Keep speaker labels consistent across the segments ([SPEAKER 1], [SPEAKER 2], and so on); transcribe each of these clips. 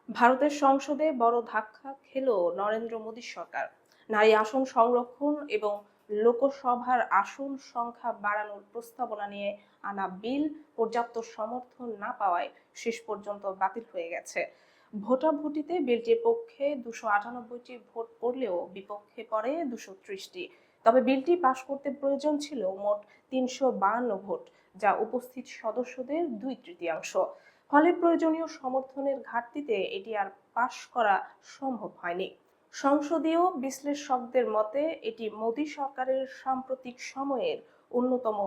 [SPEAKER 1] ভারতের সংসদে বড় ধাক্কা খেল নরেন্দ্র মোদী সরকার। নারী আসন সংরক্ষণ এবং লোকসভার আসন সংখ্যা বাড়ানোর প্রস্তাবনা নিয়ে আনা বিল পর্যাপ্ত সমর্থন না পাওয়ায় শেষ পর্যন্ত বাতিল হয়ে গেছে। ভোটাভুটিতে বিলটির পক্ষে 298টি ভোট পড়লেও বিপক্ষে পড়ে 230টি। তবে বিলটি পাশ করতে প্রয়োজন ছিল মোট 352 ভোট, যা উপস্থিত সদস্যদের 2/3। ফলে প্রয়োজনীয় সমর্থনের ঘাটতিতে এটি আর পাশ করা সম্ভব হয়নি। সংসদীয় বিশ্লেষকদের মতে এটি মোদী সরকারের সাম্প্রতিক সময়ের অন্যতম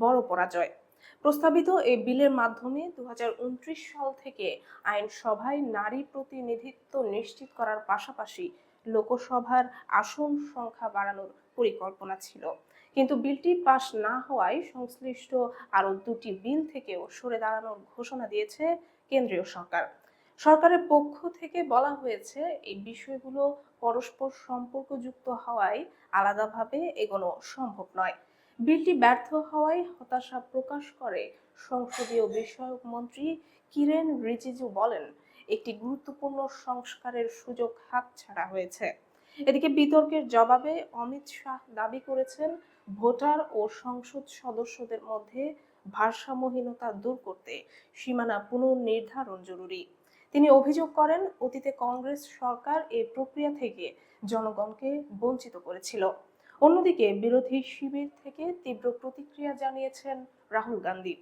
[SPEAKER 1] বড় পরাজয়। প্রস্তাবিত এই বিলের মাধ্যমে 2029 সাল থেকে আইনসভায় নারী প্রতিনিধিত্ব নিশ্চিত করার পাশাপাশি লোকসভার আসন সংখ্যা বাড়ানোর পরিকল্পনা ছিল। কিন্তু বিলটি পাশ না হওয়ায় সংশ্লিষ্ট আরও দুটি বিল থেকেও সরে দাঁড়ানোর ঘোষণা দিয়েছে কেন্দ্রীয় সরকার। সরকারের পক্ষ থেকে বলা হয়েছে এই বিষয়গুলো পরস্পর সম্পর্কযুক্ত হওয়ায় আলাদাভাবে এগোনো সম্ভব নয়। বিলটি ব্যর্থ হওয়ায় হতাশা প্রকাশ করে সংসদীয় বিষয়ক মন্ত্রী কিরেন রিজিজু বলেন, একটি গুরুত্বপূর্ণ সংস্কারের সুযোগ হাতছাড়া হয়েছে। এদিকে বিতর্কের জবাবে অমিত শাহ দাবি করেছেন, ভোটার ও সংসদ সদস্যদের মধ্যে ভারসাম্যহীনতা দূর করতে সীমানা পুনর্নির্ধারণ জরুরি। তিনি অভিযোগ করেন, অতীতে কংগ্রেস সরকার এই প্রক্রিয়া থেকে জনগণকে বঞ্চিত করেছিল। অন্যদিকে বিরোধী শিবির থেকে তীব্র প্রতিক্রিয়া জানিয়েছেন রাহুল গান্ধী।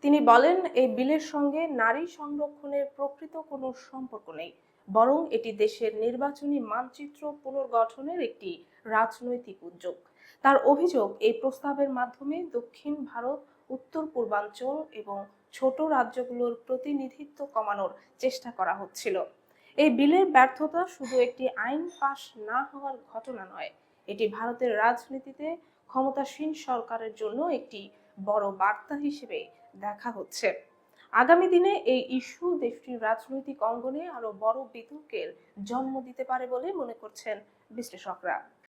[SPEAKER 1] তিনি বলেন, এই বিলের সঙ্গে নারী সংরক্ষণের প্রকৃত কোনো সম্পর্ক নেই, বরং এটি দেশের নির্বাচনী মানচিত্র পুনর্গঠনের একটি রাজনৈতিক উদ্যোগ। তার অভিযোগ, এই প্রস্তাবের মাধ্যমে দক্ষিণ ভারত, উত্তর পূর্বাঞ্চল এবং ছোট রাজ্যগুলোর প্রতিনিধিত্ব কমানোর চেষ্টা করা হচ্ছিল। এই বিলের ব্যর্থতা শুধু একটি আইন পাশ না হওয়ার ঘটনা নয়, এটি ভারতের রাজনীতিতে ক্ষমতাসীন সরকারের জন্য একটি বড় বার্তা হিসেবে দেখা হচ্ছে। আগামী দিনে এই ইস্যু দেশটির রাজনৈতিক অঙ্গনে আরো বড় বিতর্কের জন্ম দিতে পারে বলে মনে করছেন বিশ্লেষকরা।